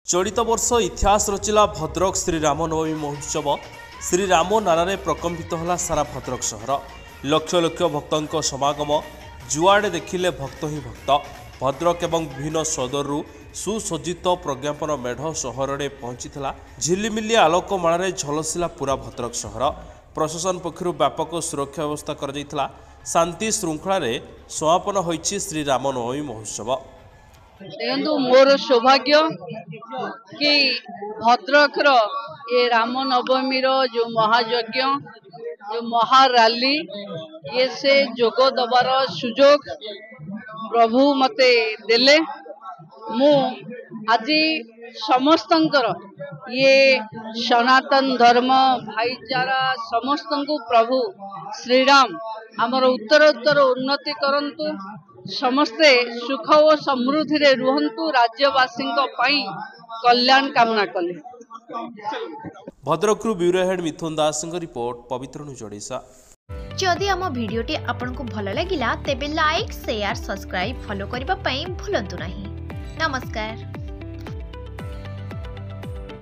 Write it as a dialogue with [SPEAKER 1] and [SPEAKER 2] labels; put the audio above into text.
[SPEAKER 1] चलित वर्ष इतिहास रचिला भद्रक श्री रामनवमी महोत्सव। श्री राम नारे प्रकम्पित होला सारा भद्रक सहर। लक्ष लक्ष भक्तों समागम, जुआड़े देखिले भक्त ही भक्त। भद्रक एवं विभिन्न सदरु सुसज्जित प्रज्ञापन मेढ़ सहर में पहुंची झिलिमिली आलोकमाल झलसिला पूरा भद्रक सहर। प्रशासन पक्षर व्यापक सुरक्षा व्यवस्था कर शांति श्रृंखला समापन होइछि श्री रामनवमी महोत्सव।
[SPEAKER 2] देखो मोर सौभाग्य कि भद्रक ये रामनवमी जो महायज्ञ जो महाराली ये से जोग दबार सुजोग प्रभु मते देले। मु आज समस्तंकर ये सनातन धर्म भाईचारा समस्त को प्रभु श्रीराम आमर उत्तरोत्तर उन्नति करंतु, समस्ते सुख और समृद्धि रे रुहंतु, राज्यवासी कल्याण कामना कले।
[SPEAKER 1] भद्रक ब्यूरो हेड मिथुन दास रिपोर्ट, पवित्र न्यूज ओडिशा।
[SPEAKER 3] जदि आम भिडियोटी आपंक भल लगिला तेबे लाइक शेयर सब्सक्राइब फॉलो करने को भूलु नहीं। नमस्कार।